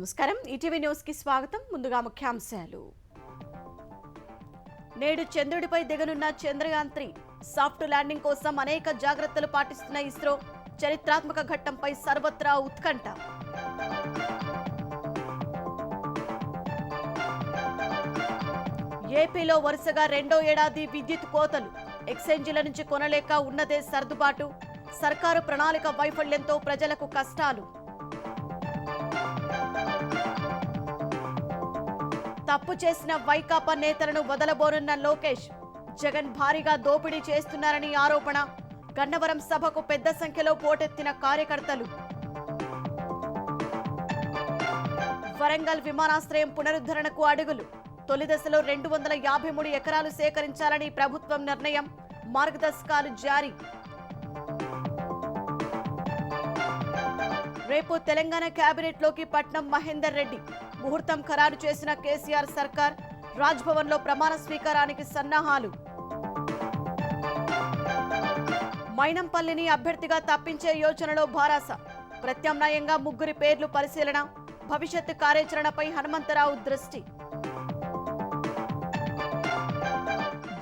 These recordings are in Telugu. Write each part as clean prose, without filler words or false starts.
నమస్కారం ఈటీవీ న్యూస్ కి స్వాగతం ముందుగా ముఖ్యాంశాలు నేడు చంద్రుడిపై దిగనున్న చంద్రయాన్ 3 సాఫ్ట్ ల్యాండింగ్ కోసం అనేక జాగ్రత్తలు పాటిస్తున్న ఇస్రో చరిత్రాత్మక ఘట్టంపై సర్వత్రా ఉత్కంఠ ఏపీలో వరుసగా రెండో ఏడాది విద్యుత్ కోతలు ఎక్స్చేంజీల నుంచి కొనలేక ఉన్నదే సర్దుబాటు సర్కారు ప్రణాళిక వైఫల్యంతో ప్రజలకు కష్టాలు తప్పు చేసిన వైకాపా నేతలను వదలబోనున్న లోకేష్ జగన్ భారీగా దోపిడీ చేస్తున్నారని ఆరోపణ గన్నవరం సభకు పెద్ద సంఖ్యలో పోటెత్తిన కార్యకర్తలు వరంగల్ విమానాశ్రయం పునరుద్ధరణకు అడుగులు తొలి దశలో 253 ఎకరాలు సేకరించాలని ప్రభుత్వం నిర్ణయం మార్గదర్శకాలు జారీ రేపు తెలంగాణ కేబినెట్ లోకి పట్నం మహేందర్ రెడ్డి ముహూర్తం ఖరారు చేసిన కేసీఆర్ సర్కార్ రాజ్భవన్ లో ప్రమాణ స్వీకారానికి సన్నాహాలు మైనంపల్లిని అభ్యర్థిగా తప్పించే యోచనలో భారాస ప్రత్యామ్నాయంగా 3 పేర్లు పరిశీలన భవిష్యత్తు కార్యాచరణపై హనుమంతరావు దృష్టి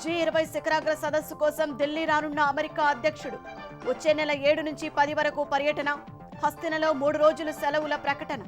G20 శిఖరాగ్ర సదస్సు కోసం ఢిల్లీ రానున్న అమెరికా అధ్యక్షుడు వచ్చే నెల 7 నుంచి 10 వరకు పర్యటన హస్తినలో 3 రోజులు సెలవుల ప్రకటన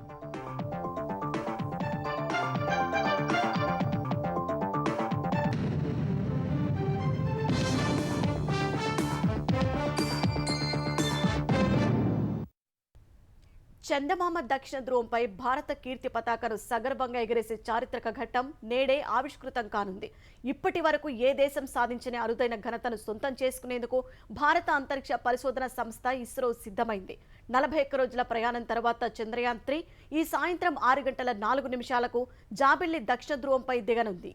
చందమామ దక్షిణ ధ్రువంపై భారత కీర్తి పతాకను సగర్వంగా ఎగిరేసే చారిత్రక ఘట్టం నేడే ఆవిష్కృతం కానుంది. ఇప్పటి వరకు ఏ దేశం సాధించిన అరుదైన ఘనతను సొంతం చేసుకునేందుకు భారత అంతరిక్ష పరిశోధన సంస్థ ఇస్రో సిద్ధమైంది. 41 రోజుల ప్రయాణం తర్వాత చంద్రయాన్ 3 ఈ సాయంత్రం 6:04 జాబిల్లి దక్షిణ ధ్రువంపై దిగనుంది.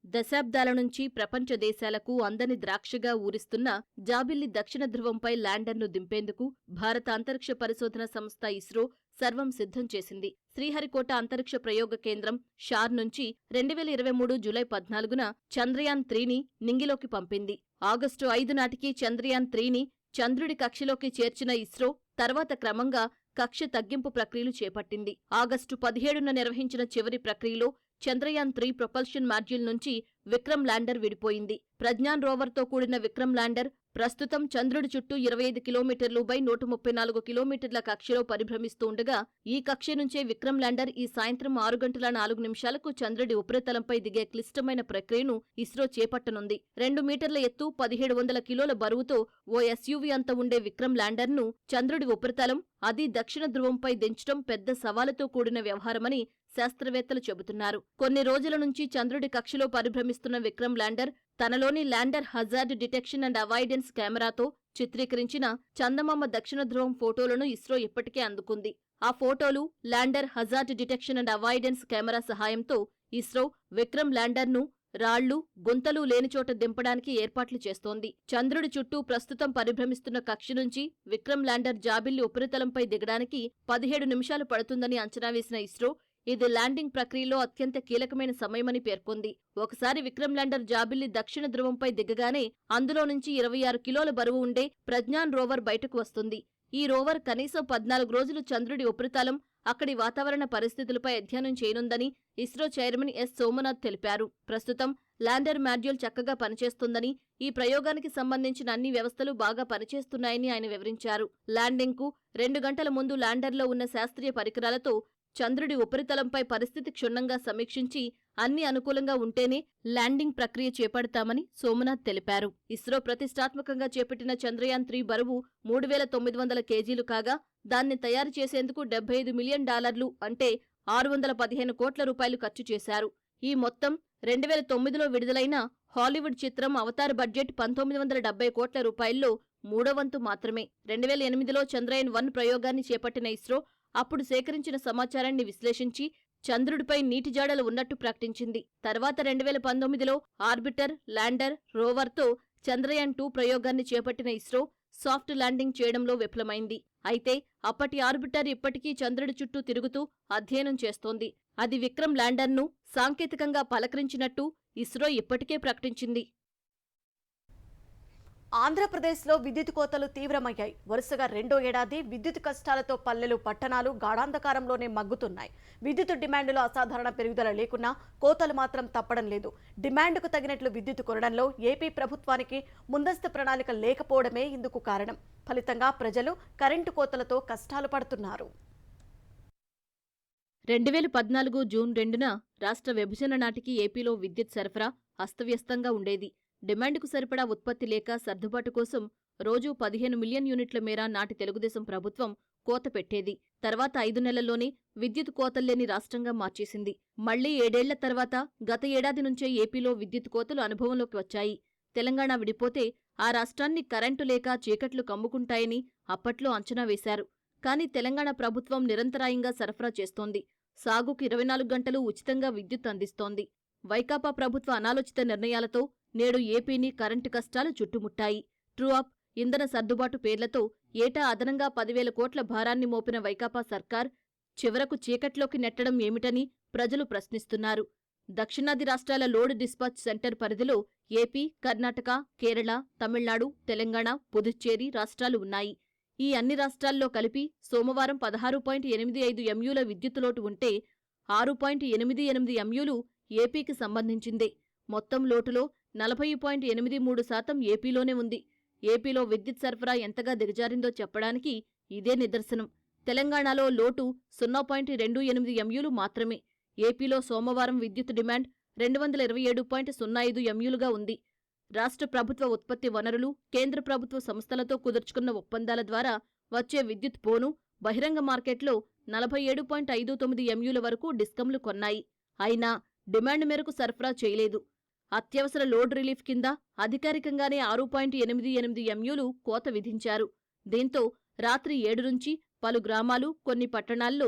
దశాబ్దాల నుంచి ప్రపంచ దేశాలకు అందని ద్రాక్షగా ఊరిస్తున్న జాబిల్లి దక్షిణ ధ్రువంపై ల్యాండర్ను దింపేందుకు భారత అంతరిక్ష పరిశోధన సంస్థ ఇస్రో సర్వం సిద్ధం చేసింది. శ్రీహరికోట అంతరిక్ష ప్రయోగ కేంద్రం షార్ నుంచి 2023 జూలై 14న చంద్రయాన్ 3ని నింగిలోకి పంపింది. ఆగస్టు 5 నాటికి చంద్రయాన్ 3ని చంద్రుడి కక్షలోకి చేర్చిన ఇస్రో తర్వాత క్రమంగా కక్ష తగ్గింపు ప్రక్రియలు చేపట్టింది. ఆగస్టు 17న నిర్వహించిన చివరి ప్రక్రియలో చంద్రయాన్ 3 ప్రొపల్షన్ మాడ్యూల్ నుంచి విక్రమ్ ల్యాండర్ విడిపోయింది. ప్రజ్ఞాన్ రోవర్తో కూడిన విక్రమ్ ల్యాండర్ ప్రస్తుతం చంద్రుడి చుట్టూ 25 కిలోమీటర్లు బై 134 కిలోమీటర్ల కక్షలో పరిభ్రమిస్తూ ఉండగా ఈ కక్ష నుంచే విక్రమ్ ల్యాండర్ ఈ సాయంత్రం 6:04 చంద్రుడి ఉపరితలంపై దిగే క్లిష్టమైన ప్రక్రియను ఇస్రో చేపట్టనుంది. 2 మీటర్ల ఎత్తు 1700 కిలోల బరువుతో ఓ ఎస్యూవీ అంత ఉండే విక్రమ్ ల్యాండర్ను చంద్రుడి ఉపరితలం అది దక్షిణ ధ్రువంపై దించడం పెద్ద సవాలుతో కూడిన వ్యవహారమని శాస్త్రవేత్తలు చెబుతున్నారు. కొన్ని రోజుల నుంచి చంద్రుడి కక్షలో పరిభ్రమిస్తున్న విక్రమ్ ల్యాండర్ తనలోని lander hazard detection and avoidance కెమెరాతో చిత్రీకరించిన చందమామ దక్షిణ ధ్రువం ఫోటోలను ఇస్రో ఇప్పటికే అందుకుంది. ఆ ఫోటోలు lander hazard detection and avoidance camera సహాయంతో ఇస్రో విక్రమ్ ల్యాండర్ను రాళ్లు గుంతలు లేనిచోట దింపడానికి ఏర్పాట్లు చేస్తోంది. చంద్రుడి చుట్టూ ప్రస్తుతం పరిభ్రమిస్తున్న కక్ష నుంచి విక్రమ్ ల్యాండర్ జాబిల్లి ఉపరితలంపై దిగడానికి 17 నిమిషాలు పడుతుందని అంచనా వేసిన ఇస్రో ఇది ల్యాండింగ్ ప్రక్రియలో అత్యంత కీలకమైన సమయమని పేర్కొంది. ఒకసారి విక్రమ్ ల్యాండర్ జాబిల్లి దక్షిణ ధ్రువంపై దిగగానే అందులో నుంచి 26 కిలోల బరువు ఉండే ప్రజ్ఞాన్ రోవర్ బయటకు వస్తుంది. ఈ రోవర్ కనీసం 14 రోజులు చంద్రుడి ఉపరితలం అక్కడి వాతావరణ పరిస్థితులపై అధ్యయనం చేయనుందని ఇస్రో చైర్మన్ ఎస్ సోమనాథ్ తెలిపారు. ప్రస్తుతం ల్యాండర్ మాడ్యూల్ చక్కగా పనిచేస్తుందని ఈ ప్రయోగానికి సంబంధించిన అన్ని వ్యవస్థలు బాగా పనిచేస్తున్నాయని ఆయన వివరించారు. ల్యాండింగ్కు 2 గంటల ముందు ల్యాండర్లో ఉన్న శాస్త్రీయ పరికరాలతో చంద్రుడి ఉపరితలంపై పరిస్థితి క్షుణ్ణంగా సమీక్షించి అన్ని అనుకూలంగా ఉంటేనే ల్యాండింగ్ ప్రక్రియ చేపడతామని సోమనాథ్ తెలిపారు. ఇస్రో ప్రతిష్టాత్మకంగా చేపట్టిన చంద్రయాన్ 3 బరువు 3900 కేజీలు కాగా దాన్ని తయారు చేసేందుకు $75 మిలియన్ అంటే 615 కోట్ల రూపాయలు ఖర్చు చేశారు. ఈ మొత్తం 2009లో విడుదలైన హాలీవుడ్ చిత్రం అవతార్ బడ్జెట్ 1970 కోట్ల రూపాయల్లో 3వ వంతు మాత్రమే. 2008లో చంద్రయాన్ 1 ప్రయోగాన్ని చేపట్టిన ఇస్రో అప్పుడు సేకరించిన సమాచారాన్ని విశ్లేషించి చంద్రుడిపై నీటి జాడలు ఉన్నట్టు ప్రకటించింది. తర్వాత 2019లో ఆర్బిటర్, ల్యాండర్, రోవర్తో చంద్రయాన్ 2 ప్రయోగాన్ని చేపట్టిన ఇస్రో సాఫ్ట్ ల్యాండింగ్ చేయడంలో విఫలమైంది. అయితే అప్పటి ఆర్బిటర్ ఇప్పటికీ చంద్రుడి చుట్టూ తిరుగుతూ అధ్యయనం చేస్తోంది. అది విక్రమ్ ల్యాండర్ను సాంకేతికంగా పలకరించినట్టు ఇస్రో ఇప్పటికే ప్రకటించింది. ఆంధ్రప్రదేశ్లో విద్యుత్ కోతలు తీవ్రమయ్యాయి. వరుసగా రెండో ఏడాది విద్యుత్ కష్టాలతో పల్లెలు, పట్టణాలు గాఢాంధకారంలోనే మగ్గుతున్నాయి. విద్యుత్ డిమాండ్లో అసాధారణ పెరుగుదల లేకున్నా కోతలు మాత్రం తప్పడం లేదు. డిమాండ్కు తగినట్లు విద్యుత్ కొనడంలో ఏపీ ప్రభుత్వానికి ముందస్తు ప్రణాళిక లేకపోవడమే ఇందుకు కారణం. ఫలితంగా ప్రజలు కరెంటు కోతలతో కష్టాలు పడుతున్నారు. 2014 జూన్ 2న రాష్ట్ర విభజన నాటికి ఏపీలో విద్యుత్ సరఫరా అస్తవ్యస్తంగా ఉండేది. డిమాండ్కు సరిపడా ఉత్పత్తి లేక సర్దుబాటు కోసం రోజూ 15 మిలియన్ యూనిట్ల మేర నాటి తెలుగుదేశం ప్రభుత్వం కోత పెట్టేది. తర్వాత 5 నెలల్లోనే విద్యుత్ కోతల్లేని రాష్ట్రంగా మార్చేసింది. మళ్లీ 7 ఏళ్ల తర్వాత గత ఏడాది నుంచే ఏపీలో విద్యుత్ కోతలు అనుభవంలోకి వచ్చాయి. తెలంగాణ విడిపోతే ఆ రాష్ట్రాన్ని కరెంటు లేక చీకట్లు కమ్ముకుంటాయని అప్పట్లో అంచనా వేశారు. కానీ తెలంగాణ ప్రభుత్వం నిరంతరాయంగా సరఫరా చేస్తోంది. సాగుకు 24 గంటలు ఉచితంగా విద్యుత్ అందిస్తోంది. వైకాపా ప్రభుత్వ అనాలోచిత నిర్ణయాలతో నేడు ఏపీని కరెంటు కష్టాలు చుట్టుముట్టాయి. ట్రూ అప్, ఇంధన సర్దుబాటు పేర్లతో ఏటా అదనంగా 10,000 కోట్ల భారాన్ని మోపిన వైకాపా సర్కార్ చివరకు చీకట్లోకి నెట్టడం ఏమిటని ప్రజలు ప్రశ్నిస్తున్నారు. దక్షిణాది రాష్ట్రాల లోడ్ డిస్పాచ్ సెంటర్ పరిధిలో ఏపీ, కర్ణాటక, కేరళ, తమిళనాడు, తెలంగాణ, పుదుచ్చేరి రాష్ట్రాలు ఉన్నాయి. ఈ అన్ని రాష్ట్రాల్లో కలిపి సోమవారం 16.85 ఎంయూల విద్యుత్ లోటు ఉంటే 6.88 ఎంయూలు ఏపీకి సంబంధించిందే. మొత్తం లోటులో 40.83% ఏపీలోనే ఉంది. ఏపీలో విద్యుత్ సరఫరా ఎంతగా దిగజారిందో చెప్పడానికి ఇదే నిదర్శనం. తెలంగాణలో లోటు 0.28 ఎంయూలు మాత్రమే. ఏపీలో సోమవారం విద్యుత్ డిమాండ్ 227.05 ఎంయూలుగా ఉంది. రాష్ట్ర ప్రభుత్వ ఉత్పత్తి వనరులు, కేంద్ర ప్రభుత్వ సంస్థలతో కుదుర్చుకున్న ఒప్పందాల ద్వారా వచ్చే విద్యుత్ పోను బహిరంగ మార్కెట్లో 47.59 ఎంయూల వరకు డిస్కంలు కొన్నాయి. అయినా డిమాండ్ మేరకు సరఫరా చేయలేదు. అత్యవసర లోడ్ రిలీఫ్ కింద అధికారికంగానే 6.88 ఎంయూలు కోత విధించారు. దీంతో రాత్రి 7 నుంచి పలు గ్రామాలు, కొన్ని పట్టణాల్లో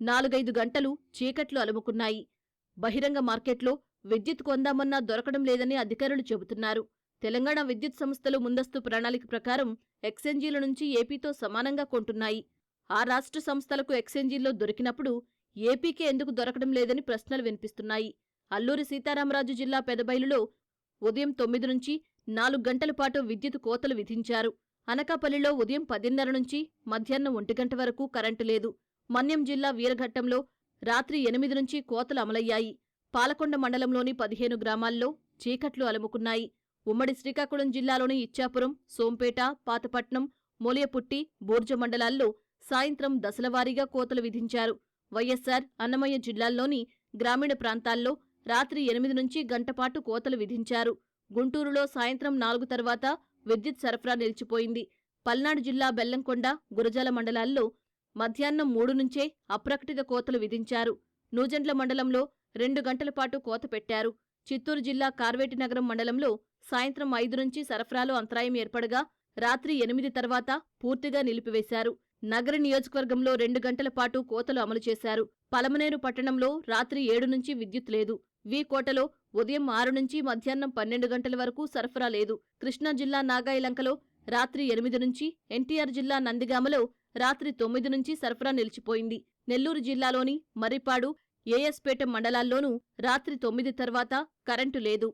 4-5 గంటలు చీకట్లు అలుముకున్నాయి. బహిరంగ మార్కెట్లో విద్యుత్ కొందామన్నా దొరకడం లేదని అధికారులు చెబుతున్నారు. తెలంగాణ విద్యుత్ సంస్థలు ముందస్తు ప్రణాళిక ప్రకారం ఎక్స్చేంజీల నుంచి ఏపీతో సమానంగా కొంటున్నాయి. ఆ రాష్ట్ర సంస్థలకు ఎక్స్చేంజీల్లో దొరికినప్పుడు ఏపీకే ఎందుకు దొరకడం లేదని ప్రశ్నలు వినిపిస్తున్నాయి. అల్లూరి సీతారామరాజు జిల్లా పెదబైలులో ఉదయం 9 నుంచి 4 గంటల పాటు విద్యుత్ కోతలు విధించారు. అనకాపల్లిలో ఉదయం 10:30 నుంచి మధ్యాహ్నం 1 గంట వరకు కరెంటు లేదు. మన్యం జిల్లా వీరఘట్టంలో రాత్రి 8 నుంచి కోతలు అమలయ్యాయి. పాలకొండ మండలంలోని 15 గ్రామాల్లో చీకట్లు అలుముకున్నాయి. ఉమ్మడి శ్రీకాకుళం జిల్లాలోని ఇచ్చాపురం, సోంపేట, పాతపట్నం, మోలియపుట్టి, బూర్జ మండలాల్లో సాయంత్రం దశలవారీగా కోతలు విధించారు. వైఎస్సార్, అన్నమయ్య జిల్లాల్లోని గ్రామీణ ప్రాంతాల్లో రాత్రి 8 నుంచి గంటపాటు కోతలు విధించారు. గుంటూరులో సాయంత్రం 4 తర్వాత విద్యుత్ సరఫరా నిలిచిపోయింది. పల్నాడు జిల్లా బెల్లంకొండ, గురజాల మండలాల్లో మధ్యాహ్నం 3 నుంచే అప్రకటిత కోతలు విధించారు. నూజెండ్ల మండలంలో 2 గంటల పాటు కోత పెట్టారు. చిత్తూరు జిల్లా కార్వేటినగరం మండలంలో సాయంత్రం 5 నుంచి సరఫరాలో అంతరాయం ఏర్పడగా రాత్రి 8 తర్వాత పూర్తిగా నిలిపివేశారు. నగర నియోజకవర్గంలో 2 గంటల పాటు కోతలు అమలు చేశారు. పలమనేరు పట్టణంలో రాత్రి 7 నుంచి విద్యుత్ లేదు. కోటలో ఉదయం 6 నుంచి మధ్యాహ్నం 12 గంటల వరకు సరఫరా లేదు. కృష్ణా జిల్లా నాగాయలంకలో రాత్రి 8 నుంచి, ఎన్టీఆర్ జిల్లా నందిగామలో రాత్రి 9 నుంచి సరఫరా నిలిచిపోయింది. నెల్లూరు జిల్లాలోని మర్రిపాడు, ఏఎస్పేట మండలాల్లోనూ రాత్రి 9 తర్వాత కరెంటు లేదు.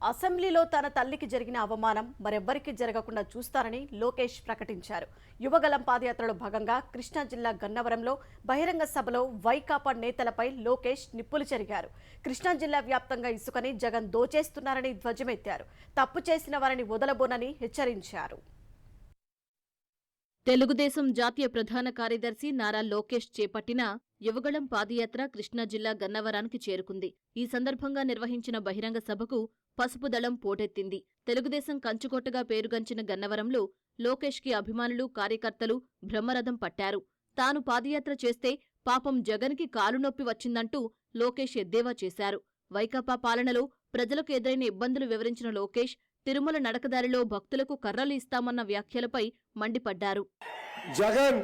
అసెంబ్లీలో తన తల్లికి జరిగిన అవమానం మరెవ్వరికీ జరగకుండా చూస్తారని లోకేష్ ప్రకటించారు. యువగలం పాదయాత్రలో భాగంగా కృష్ణా జిల్లా గన్నవరంలో బహిరంగ సభలో వైకాపా నేతలపై లోకేష్ నిప్పులు చెరిగారు. కృష్ణా జిల్లా వ్యాప్తంగా ఇసుకని జగన్ దోచేస్తున్నారని ధ్వజమెత్తారు. తప్పు చేసిన వారిని వదలబోనని హెచ్చరించారు. తెలుగుదేశం జాతీయ ప్రధాన కార్యదర్శి నారా లోకేష్ చేపట్టిన యువగళం పాదయాత్ర కృష్ణా జిల్లా గన్నవరానికి చేరుకుంది. ఈ సందర్భంగా నిర్వహించిన బహిరంగ సభకు పసుపు దళం పోటెత్తింది. తెలుగుదేశం కంచుకోటగా పేరుగంచిన గన్నవరంలో లోకేష్కి అభిమానులు, కార్యకర్తలు బ్రహ్మరథం పట్టారు. తాను పాదయాత్ర చేస్తే పాపం జగన్కి కాలునొప్పి వచ్చిందంటూ లోకేష్ ఎద్దేవా చేశారు. వైకాపా పాలనలో ప్రజలకు ఎదురైన ఇబ్బందులు వివరించిన లోకేష్ తిరుమల నడకదారిలో భక్తులకు కర్రలు ఇస్తామన్న వ్యాఖ్యలపై మండిపడ్డారు. జగన్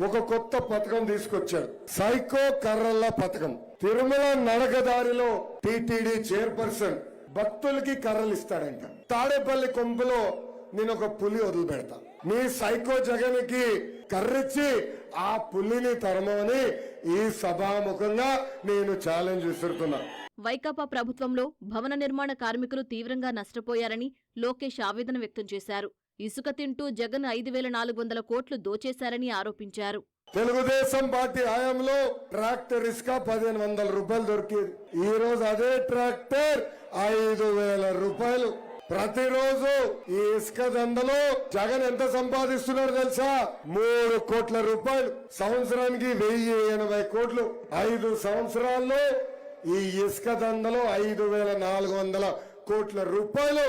ఒక కొత్త పథకం తీసుకొచ్చాడు, సైకో కర్రల పథకం. తిరుమల నడకదారిలో టీటీడీ చైర్పర్సన్ భక్తులకి కర్రలు ఇస్తాడంట. తాడేపల్లి కొంపులో నేను ఒక పులి వదిలిపెడతా, మీ సైకో జగన్ కి కర్రిచ్చి ఆ పులిని తరమని ఈ సభాముఖంగా నేను ఛాలెంజ్ విసురుతున్నా. వైకాపా ప్రభుత్వంలో భవన నిర్మాణ కార్మికులు తీవ్రంగా నష్టపోయారని లోకేష్ ఆవేదన వ్యక్తం చేశారు. ఇసుక తింటూ జగన్ 5,400 కోట్లు దోచేశారని ఆరోపించారు. తెలుగుదేశం పార్టీ హయాంలో ట్రాక్టర్ ఇసుక 1,500 రూపాయలు దొరికేది. ఈ రోజు అదే ట్రాక్టర్ 5,000 రూపాయలు. ప్రతిరోజు ఈ ఇసుక దందలో జగన్ ఎంత సంపాదిస్తున్నాడు తెలుసా? 3 కోట్ల రూపాయలు. సంవత్సరానికి 1,080 కోట్లు. 5 సంవత్సరాల్లో ఈ ఇసుక దందలో 5,400 కోట్ల రూపాయలు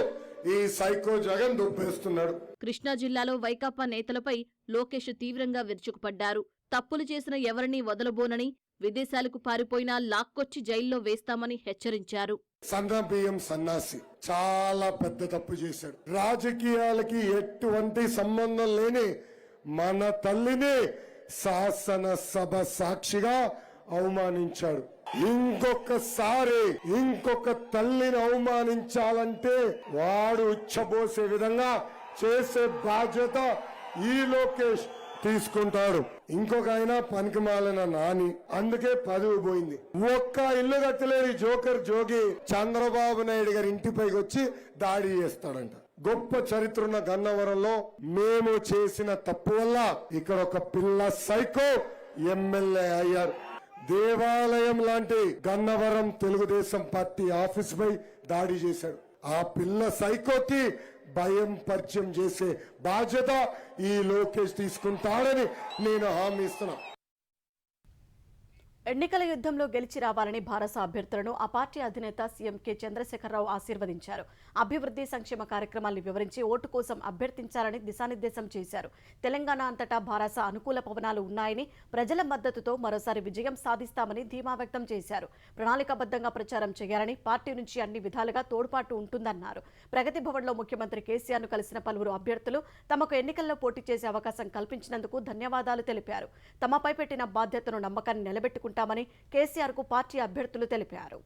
ఈ సైకో జగన్ దుప్పేస్తున్నాడు. కృష్ణా జిల్లాలో వైకాపా నేతలపై లోకేష్ తీవ్రంగా విరుచుకుపడ్డారు. తప్పులు చేసిన ఎవరినీ వదలబోనని, విదేశాలకు పారిపోయినా లాక్కొచ్చి జైల్లో వేస్తామని హెచ్చరించారు. సన్నబియ్యం సన్నాసి చాలా పెద్ద తప్పు చేశాడు. రాజకీయాలకి ఎటువంటి సంబంధం లేని మన తల్లిని శాసనసభ సాక్షిగా అవమానించాడు. ఇంకొకసారి ఇంకొక తల్లిని అవమానించాలంటే వాడు ఉచ్చబోసే విధంగా చేసే బాధ్యత ఈ లోకేష్ తీసుకుంటాడు. ఇంకొక ఆయన పనికిమాలిన నాని, అందుకే పదవి పోయింది. ఒక్క ఇల్లు కట్టలేని జోకర్ జోగి చంద్రబాబు నాయుడు గారి ఇంటిపైకి వచ్చి దాడి చేస్తాడంట. గొప్ప చరిత్ర ఉన్న గన్నవరంలో మేము చేసిన తప్పు వల్ల ఇక్కడ ఒక పిల్ల సైకో ఎమ్మెల్యే అయ్యారు. దేవాలయం లాంటి గన్నవరం తెలుగుదేశం పార్టీ ఆఫీస్ పై దాడి చేశాడు. ఆ పిల్ల సైకోకి భయం పరిచయం చేసే బాధ్యత ఈ లోకేష్ తీసుకుంటాడని నేను హామీ ఇస్తున్నా. ఎన్నికల యుద్ధంలో గెలిచి రావాలని భారత అభ్యర్థులను ఆ పార్టీ అధినేత సీఎం కె చంద్రశేఖరరావు ఆశీర్వదించారు. అభివృద్ధి సంక్షేమ కార్యక్రమాలను వివరించి ఓటు కోసం అభ్యర్థించాలని దిశానిర్దేశం చేశారు. తెలంగాణ అంతటా భారత అనుకూల పవనాలు ఉన్నాయని, ప్రజల మద్దతుతో మరోసారి విజయం సాధిస్తామని ధీమా వ్యక్తం చేశారు. ప్రణాళికాబద్ధంగా ప్రచారం చేయాలని, పార్టీ నుంచి అన్ని విధాలుగా తోడ్పాటు ఉంటుందన్నారు. ప్రగతి భవన్లో ముఖ్యమంత్రి కేసీఆర్ను కలిసిన పలువురు అభ్యర్థులు తమకు ఎన్నికల్లో పోటీ చేసే అవకాశం కల్పించినందుకు ధన్యవాదాలు తెలిపారు. తమపై పెట్టిన బాధ్యతను నమ్మకాన్ని నిలబెట్టుకుంటారు కేసీఆర్ కు పార్టీ అభ్యర్థులు తెలిపారు.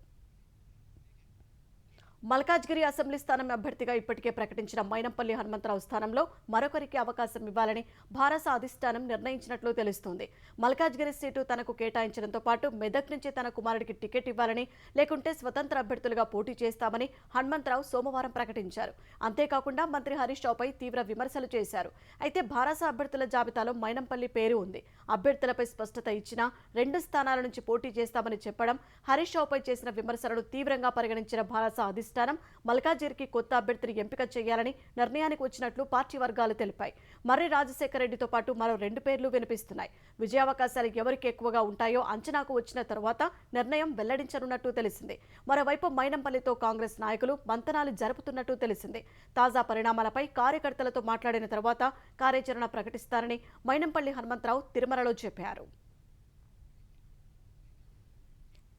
మల్కాజ్గిరి అసెంబ్లీ స్థానం అభ్యర్థిగా ఇప్పటికే ప్రకటించిన మైనంపల్లి హనుమంతరావు స్థానంలో మరొకరికి అవకాశం ఇవ్వాలని భారత అధిష్టానం నిర్ణయించినట్లు తెలుస్తోంది. మల్కాజ్గిరి సీటు తనకు కేటాయించడంతో పాటు మెదక్ నుంచి తన కుమారుడికి టికెట్ ఇవ్వాలని, లేకుంటే స్వతంత్ర అభ్యర్థులుగా పోటీ చేస్తామని హనుమంతరావు సోమవారం ప్రకటించారు. అంతేకాకుండా మంత్రి హరీష్ రావుపై తీవ్ర విమర్శలు చేశారు. అయితే భారత అభ్యర్థుల జాబితాలో మైనంపల్లి పేరు ఉంది. అభ్యర్థులపై స్పష్టత ఇచ్చినా 2 స్థానాల నుంచి పోటీ చేస్తామని చెప్పడం, హరీష్ రావుపై చేసిన విమర్శలను తీవ్రంగా పరిగణించిన భారత అధిష్టానం మల్కాజ్గిరికి కొత్త అభ్యర్థిని ఎంపిక చేయాలని నిర్ణయానికి వచ్చినట్లు పార్టీ వర్గాలు తెలిపాయి. మర్రి రాజశేఖర రెడ్డితో పాటు మరో 2 పేర్లు వినిపిస్తున్నాయి. విజయావకాశాలు ఎవరికి ఎక్కువగా ఉంటాయో అంచనాకు వచ్చిన తర్వాత నిర్ణయం వెల్లడించనున్నట్టు తెలిసింది. మరోవైపు మైనంపల్లితో కాంగ్రెస్ నాయకులు మంతనాలు జరుపుతున్నట్టు తెలిసింది. తాజా పరిణామాలపై కార్యకర్తలతో మాట్లాడిన తర్వాత కార్యాచరణ ప్రకటిస్తారని మైనంపల్లి హనుమంతరావు తిరుమలలో చెప్పారు.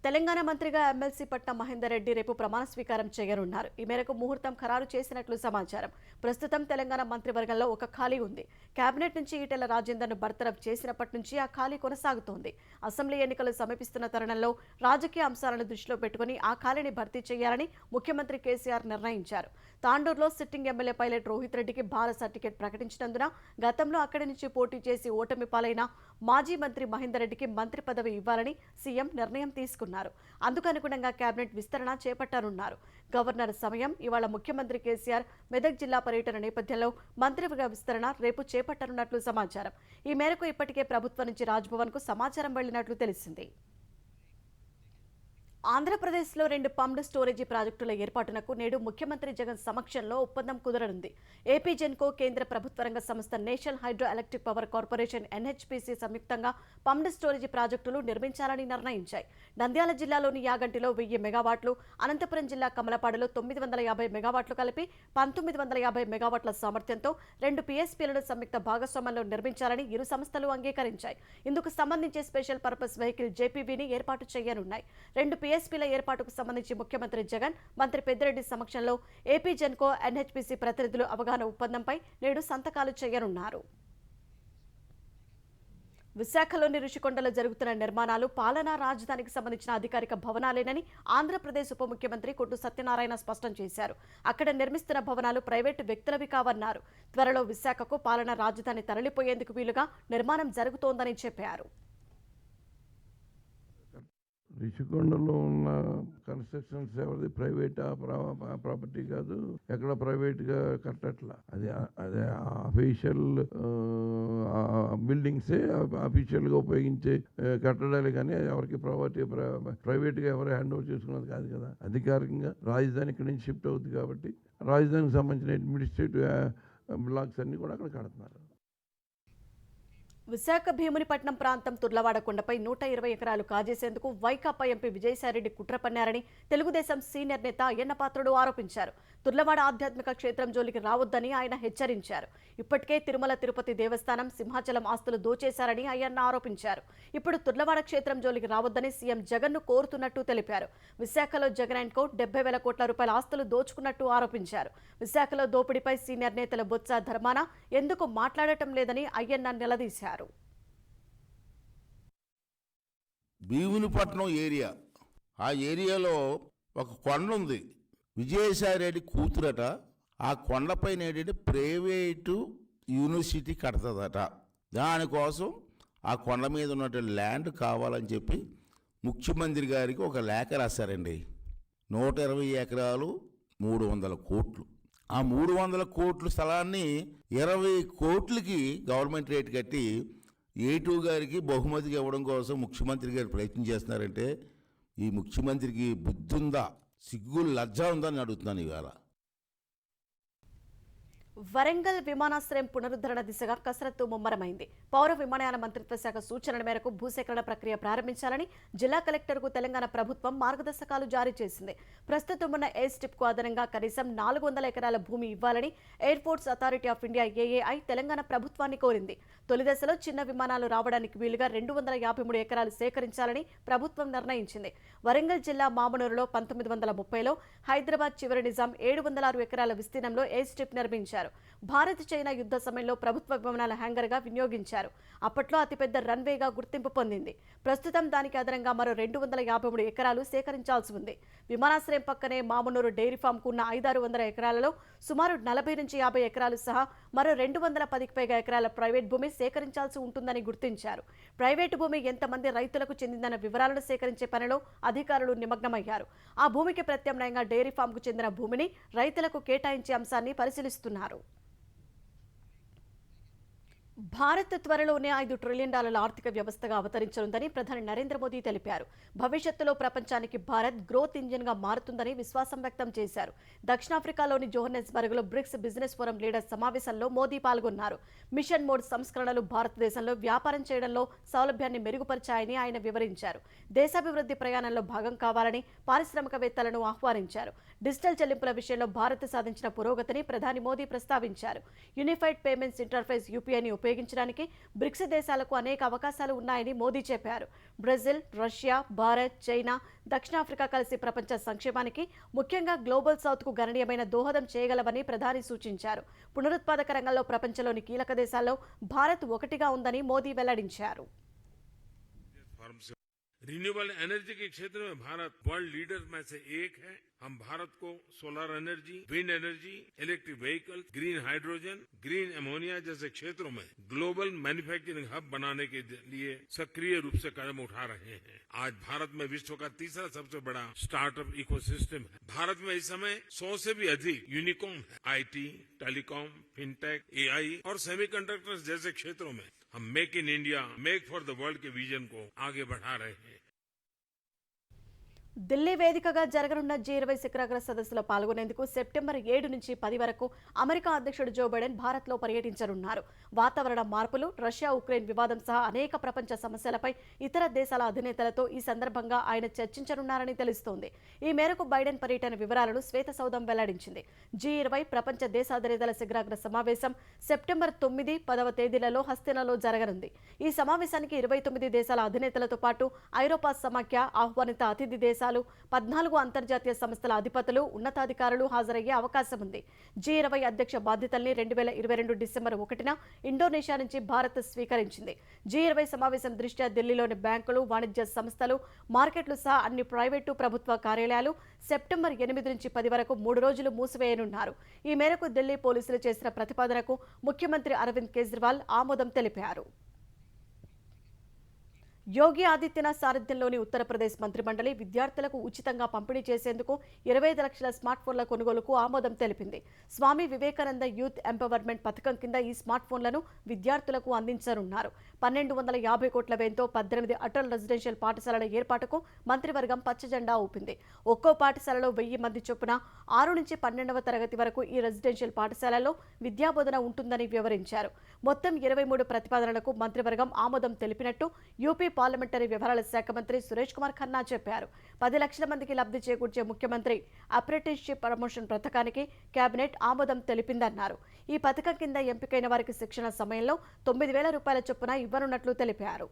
తెలంగాణ మంత్రిగా ఎమ్మెల్సీ పట్నం మహేందర్ రెడ్డి రేపు ప్రమాణ స్వీకారం చేయనున్నారు. ఈ మేరకు ముహూర్తం ఖరారు చేసినట్లు సమాచారం. ప్రస్తుతం తెలంగాణ మంత్రివర్గంలో ఒక ఖాళీ ఉంది. కేబినెట్ నుంచి ఈటెల రాజేందర్ను బర్తరఫ్ చేసినప్పటి నుంచి ఆ ఖాళీ కొనసాగుతోంది. అసెంబ్లీ ఎన్నికలు సమీపిస్తున్న తరుణంలో రాజకీయ అంశాలను దృష్టిలో పెట్టుకుని ఆ ఖాళీని భర్తీ చేయాలని ముఖ్యమంత్రి కేసీఆర్ నిర్ణయించారు. తాండూరులో సిట్టింగ్ ఎమ్మెల్యే పైలట్ రోహిత్ రెడ్డికి భారత టికెట్ ప్రకటించినందున గతంలో అక్కడి నుంచి పోటీ చేసి ఓటమి పాలైన మాజీ మంత్రి మహేందర్ రెడ్డికి మంత్రి పదవి ఇవ్వాలని సీఎం నిర్ణయం తీసుకున్నారు. అందుకనుగుణంగా కేబినెట్ విస్తరణ చేపట్టనున్నారు. గవర్నర్ సమయం ఇవాళ ముఖ్యమంత్రి కేసీఆర్ మెదక్ జిల్లా పర్యటన నేపథ్యంలో మంత్రివర్గ విస్తరణ రేపు చేపట్టనున్నట్లు సమాచారం. ఈ మేరకు ఇప్పటికే ప్రభుత్వం నుంచి రాజ్భవన్ కు సమాచారం వెళ్లినట్లు తెలిసింది. ఆంధ్రప్రదేశ్లో 2 పంప్డ్ స్టోరేజీ ప్రాజెక్టుల ఏర్పాటునకు నేడు ముఖ్యమంత్రి జగన్ సమక్షంలో ఒప్పందం కుదరనుంది. ఏపీ జెన్కో, కేంద్ర ప్రభుత్వ రంగ సంస్థ national hydro electric power corporation NHPC సంయుక్తంగా పంప్డ్ స్టోరేజీ ప్రాజెక్టులు నిర్మించాలని నిర్ణయించాయి. నంద్యాల జిల్లాలోని యాగంటిలో 1000 మెగావాట్లు, అనంతపురం జిల్లా కమలపాడులో 950 మెగావాట్లు కలిపి 1950 మెగావాట్ల సామర్థ్యంతో 2 పీఎస్పీలను సంయుక్త భాగస్వామ్యంలో నిర్మించాలని ఇరు సంస్థలు అంగీకరించాయి. ఇందుకు సంబంధించి స్పెషల్ పర్పస్ వెహికల్ జేపీవీని ఏర్పాటు చేయనున్నాయి. 2 పీఎస్పీల ఏర్పాటుకు సంబంధించి ముఖ్యమంత్రి జగన్, మంత్రి పెద్దిరెడ్డి సమక్షంలో ఏపీ జెన్కో, ఎన్హెచ్పీసీ ప్రతినిధులు అవగాహన ఒప్పందంపై నేడు సంతకాలు చేయనున్నారు. విశాఖలోని రుషికొండలో జరుగుతున్న నిర్మాణాలు పాలనా రాజధానికి సంబంధించిన అధికారిక భవనాలేనని ఆంధ్రప్రదేశ్ ఉప ముఖ్యమంత్రి కొట్టు సత్యనారాయణ స్పష్టం చేశారు. అక్కడ నిర్మిస్తున్న భవనాలు ప్రైవేటు వ్యక్తులవి కావన్నారు. త్వరలో విశాఖకు పాలనా రాజధాని తరలిపోయేందుకు వీలుగా నిర్మాణం జరుగుతోందని చెప్పారు. రిషికొండలో ఉన్న కన్స్ట్రక్షన్స్ ఎవరిది ప్రైవేట్ ప్రాపర్టీ కాదు, ఎక్కడ ప్రైవేట్గా కట్టట్లా. అదే అఫీషియల్ బిల్డింగ్సే అఫీషియల్గా ఉపయోగించే కట్టడాలు, కానీ ఎవరికి ప్రైవేట్గా ఎవరు హ్యాండ్ ఓవర్ చేసుకున్నది కాదు కదా. అధికారికంగా రాజధాని ఇక్కడి నుంచి షిఫ్ట్ అవుతుంది కాబట్టి రాజధానికి సంబంధించిన అడ్మినిస్ట్రేటివ్ బ్లాక్స్ అన్ని కూడా అక్కడ కడుతున్నారు. విశాఖ భీమునిపట్నం ప్రాంతం తుర్లవాడ కొండపై 120 ఎకరాలు కాజేసేందుకు వైకాపా ఎంపీ విజయసాయిరెడ్డి కుట్ర పన్నారని తెలుగుదేశం సీనియర్ నేత అయ్యన్నపాత్రుడు ఆరోపించారు. తుర్లవాడ ఆధ్యాత్మిక క్షేత్రం జోలికి రావద్దని ఆయన హెచ్చరించారు. ఇప్పటికే తిరుమల తిరుపతి దేవస్థానం సింహాచలం ఆస్తులు దోచేశారని అయ్యన్న ఆరోపించారు. ఇప్పుడు తుర్లవాడ క్షేత్రం జోలికి రావద్దని సీఎం జగన్ను కోరుతున్నట్టు తెలిపారు. విశాఖలో జగన్ అండ్ కో 70,000 కోట్ల రూపాయల ఆస్తులు దోచుకున్నట్టు ఆరోపించారు. విశాఖలో దోపిడీపై సీనియర్ నేతల బొత్స ధర్మాన ఎందుకు మాట్లాడటం లేదని అయ్యన్న నిలదీశారు. భీమునిపట్నం ఏరియా, ఆ ఏరియాలో ఒక కొండ ఉంది. విజయసాయిరెడ్డి కూతురట. ఆ కొండపైన ఏంటంటే ప్రైవేటు యూనివర్సిటీ కడతదట. దానికోసం ఆ కొండ మీద ఉన్నటువంటి ల్యాండ్ కావాలని చెప్పి ముఖ్యమంత్రి గారికి ఒక లేఖ రాశారండి. 120 ఎకరాలు 300 కోట్లు. ఆ 300 కోట్ల స్థలాన్ని 20 కోట్లకి గవర్నమెంట్ రేట్ కట్టి A2 గారికి బహుమతికి ఇవ్వడం కోసం ముఖ్యమంత్రి గారు ప్రయత్నం చేస్తున్నారంటే ఈ ముఖ్యమంత్రికి బుద్ధి ఉందా, సిగ్గు లజ్జ ఉందని అడుగుతున్నాను ఇవాళ. వరంగల్ విమానాశ్రయం పునరుద్ధరణ దిశగా కసరత్తు ముమ్మరమైంది. పౌర విమానయాన మంత్రిత్వ శాఖ సూచనల మేరకు భూసేకరణ ప్రక్రియ ప్రారంభించాలని జిల్లా కలెక్టర్కు తెలంగాణ ప్రభుత్వం మార్గదర్శకాలు జారీ చేసింది. ప్రస్తుతం ఉన్న ఎయిర్ స్ట్రిప్కు అదనంగా కనీసం 400 ఎకరాల భూమి ఇవ్వాలని airports authority of India AAI Telangana ప్రభుత్వాన్ని కోరింది. తొలి దశలో చిన్న విమానాలు రావడానికి వీలుగా 253 ఎకరాలు సేకరించాలని ప్రభుత్వం నిర్ణయించింది. వరంగల్ జిల్లా మామనూరులో 1930లో హైదరాబాద్ చివరి నిజాం 706 ఎకరాల విస్తీర్ణంలో ఎయిర్ స్ట్రిప్ నిర్మించారు. భారత్ చైనా యుద్ధ సమయంలో ప్రభుత్వ విమానాల హ్యాంగర్గా వినియోగించారు. అప్పట్లో అతిపెద్ద రన్వేగా గుర్తింపు పొందింది. ప్రస్తుతం దానికి అదనంగా మరో 253 ఎకరాలు సేకరించాల్సి ఉంది. విమానాశ్రయం పక్కనే మామనూరు డైరీ ఫామ్కు ఉన్న 500-600 ఎకరాలలో సుమారు 40 నుంచి 50 ఎకరాలు సహా మరో 210కి పైగా ఎకరాల ప్రైవేట్ భూమి సేకరించాల్సి ఉంటుందని గుర్తించారు. ప్రైవేటు భూమి ఎంతమంది రైతులకు చెందిందన్న వివరాలను సేకరించే పనిలో అధికారులు నిమగ్నమయ్యారు. ఆ భూమికి ప్రత్యామ్నాయంగా డైరీ ఫామ్కు చెందిన భూమిని రైతులకు కేటాయించే అంశాన్ని పరిశీలిస్తున్నారు. భారత్ త్వరలోనే $5 ట్రిలియన్ ఆర్థిక వ్యవస్థగా అవతరించనుందని ప్రధాని నరేంద్ర మోదీ తెలిపారు. భవిష్యత్తులో ప్రపంచానికి భారత్ గ్రోత్ ఇంజిన్గా మారుతుందని విశ్వాసం వ్యక్తం చేశారు. దక్షిణాఫ్రికాలోని జోహన్నెస్బర్గ్లో బ్రిక్స్ బిజినెస్ ఫోరం లీడర్స్ సమావేశంలో మోదీ పాల్గొన్నారు. మిషన్ మోడ్ సంస్కరణలు భారతదేశంలో వ్యాపారం చేయడంలో సౌలభ్యాన్ని మెరుగుపరిచాయని ఆయన వివరించారు. దేశాభివృద్ధి ప్రయాణంలో భాగం కావాలని పారిశ్రామికవేత్తలను ఆహ్వానించారు. డిజిటల్ చెల్లింపుల విషయంలో భారత్ సాధించిన పురోగతిని ప్రధాని మోదీ ప్రస్తావించారు. యూనిఫైడ్ పేమెంట్స్ ఇంటర్ఫేస్ UPIని ఉపయోగించడానికి బ్రిక్స్ దేశాలకు అనేక అవకాశాలు ఉన్నాయని మోదీ చెప్పారు. బ్రెజిల్, రష్యా, భారత్, చైనా, దక్షిణాఫ్రికా కలిసి ప్రపంచ సంక్షేమానికి, ముఖ్యంగా గ్లోబల్ సౌత్కు గణనీయమైన దోహదం చేయగలవని ప్రధాని సూచించారు. పునరుత్పాదక రంగంలో ప్రపంచంలోని కీలక దేశాల్లో భారత్ ఒకటిగా ఉందని మోదీ వెల్లడించారు. रिन्यूएबल एनर्जी के क्षेत्र में भारत वर्ल्ड लीडर में से एक है. हम भारत को solar energy, wind energy, electric vehicle, green hydrogen, green ammonia जैसे क्षेत्रों में ग्लोबल मैन्युफैक्चरिंग हब बनाने के लिए सक्रिय रूप से कदम उठा रहे हैं. आज भारत में विश्व का तीसरा सबसे बड़ा स्टार्टअप इकोसिस्टम है. भारत में इस समय 100 से भी अधिक यूनिकॉर्न है. IT, टेलीकॉम, फिनटेक, AI और सेमीकंडक्टर्स जैसे क्षेत्रों में हम make in India, make for the world के विजन को आगे बढ़ा रहे हैं. ఢిల్లీ వేదికగా జరగనున్న G20 శిఖరాగ్ర సదస్సులో పాల్గొనేందుకు సెప్టెంబర్ 7 నుంచి 10 వరకు అమెరికా అధ్యక్షుడు జో బైడెన్ భారత్లో పర్యటించనున్నారు. వాతావరణ మార్పులు, రష్యా ఉక్రెయిన్ వివాదం సహా అనేక ప్రపంచ సమస్యలపై ఇతర దేశాల అధినేతలతో ఈ సందర్భంగా ఆయన చర్చించనున్నారని తెలుస్తోంది. ఈ మేరకు బైడెన్ పర్యటన వివరాలను శ్వేతసౌధం వెల్లడించింది. G20 ప్రపంచ దేశాధినేతల శిఖరాగ్ర సమావేశం సెప్టెంబర్ 9, 10వ తేదీలలో హస్తినాలో జరగనుంది. ఈ సమావేశానికి 29 దేశాల అధినేతలతో పాటు ఐరోపా సమాఖ్య, ఆహ్వానిత అతిథి దేశాలు, 14 అంతర్జాతీయ సంస్థల అధిపతులు, ఉన్నతాధికారులు హాజరయ్యే అవకాశం ఉంది. G20 అధ్యక్ష బాధ్యతల్ని 2022 డిసెంబర్ 1న ఇండోనేషియా నుంచి భారత్ స్వీకరించింది. G20 సమావేశం దృష్ట్యా ఢిల్లీలోని బ్యాంకులు, వాణిజ్య సంస్థలు, మార్కెట్లు సహా అన్ని ప్రైవేటు, ప్రభుత్వ కార్యాలయాలు సెప్టెంబర్ 8 నుంచి 10 వరకు 3 రోజులు మూసివేయనున్నారు. ఈ మేరకు ఢిల్లీ పోలీసులు చేసిన ప్రతిపాదనకు ముఖ్యమంత్రి అరవింద్ కేజ్రీవాల్ ఆమోదం తెలిపారు. యోగి ఆదిత్యనాథ్ సారథ్యంలోని ఉత్తరప్రదేశ్ మంత్రిమండలి విద్యార్థులకు ఉచితంగా పంపిణీ చేసేందుకు 25 లక్షల స్మార్ట్ ఫోన్ల కొనుగోలుకు ఆమోదం తెలిపింది. స్వామి వివేకానంద యూత్ ఎంపవర్మెంట్ పథకం కింద ఈ స్మార్ట్ ఫోన్లను విద్యార్థులకు అందించనున్నారు. 1250 కోట్ల వ్యయంతో 18 అటల్ రెసిడెన్షియల్ పాఠశాలల ఏర్పాటుకు మంత్రివర్గం పచ్చజెండా ఊపింది. ఒక్కో పాఠశాలలో 1000 మంది చొప్పున 6 నుంచి 12వ తరగతి వరకు ఈ రెసిడెన్షియల్ పాఠశాలలో విద్యాబోధన ఉంటుందని వివరించారు. మొత్తం 23 ప్రతిపాదనలకు మంత్రివర్గం ఆమోదం తెలిపినట్టు యూపీ పార్లమెంటరీ వ్యవహారాల శాఖ మంత్రి సురేష్ కుమార్ ఖన్నా చెప్పారు. 10 లక్షల మందికి లబ్ధి చేకూర్చే ముఖ్యమంత్రి అప్రెంటిస్షిప్ ప్రమోషన్ పథకానికి కేబినెట్ ఆమోదం తెలిపిందన్నారు. ఈ పథకం కింద ఎంపికైన వారికి శిక్షణ సమయంలో 9,000 రూపాయల చొప్పున ఇవ్వనున్నట్లు తెలిపారు.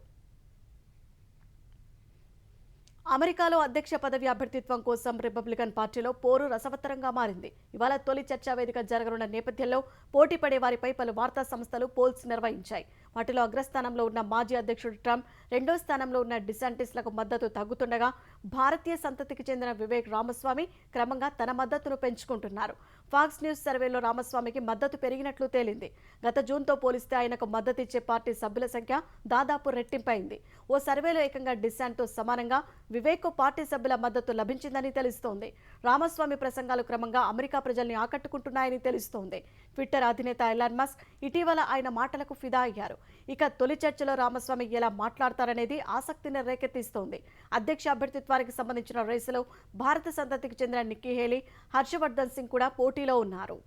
అమెరికాలో అధ్యక్ష పదవి అభ్యర్థిత్వం కోసం రిపబ్లికన్ పార్టీలో పోరు రసవత్తరంగా మారింది. ఇవాళ తొలి చర్చా వేదిక జరగనున్న నేపథ్యంలో పోటీ పడే వారిపై పలు వార్తా సంస్థలు పోల్స్ నిర్వహించాయి. వాటిలో అగ్రస్థానంలో ఉన్న మాజీ అధ్యక్షుడు ట్రంప్, రెండో స్థానంలో ఉన్న డిసాంటిస్లకు మద్దతు తగ్గుతుండగా భారతీయ సంతతికి చెందిన వివేక్ రామస్వామి క్రమంగా తన మద్దతును పెంచుకుంటున్నారు. ఫాక్స్ న్యూస్ సర్వేలో రామస్వామికి మద్దతు పెరిగినట్లు తేలింది. గత జూన్తో పోలిస్తే ఆయనకు మద్దతు ఇచ్చే పార్టీ సభ్యుల సంఖ్య దాదాపు రెట్టింపైంది. ఓ సర్వేలో ఏకంగా డిసాంట్తో సమానంగా వివేక్ పార్టీ సభ్యుల మద్దతు లభించిందని తెలుస్తోంది. రామస్వామి ప్రసంగాలు క్రమంగా అమెరికా ప్రజల్ని ఆకట్టుకుంటున్నాయని తెలుస్తోంది. ట్విట్టర్ అధినేత ఎలాన్ మస్క్ ఇటీవల ఆయన మాటలకు ఫిదా అయ్యారు. ఇక తొలి చర్చలో రామస్వామి ఎలా మాట్లాడతారనేది ఆసక్తిని రేకెత్తిస్తోంది. అధ్యక్ష అభ్యర్థిత్వానికి సంబంధించిన రేసులో భారత సంతతికి చెందిన నిక్కీ హేలీ, హర్షవర్ధన్ సింగ్ కూడా పోటీలో ఉన్నారు.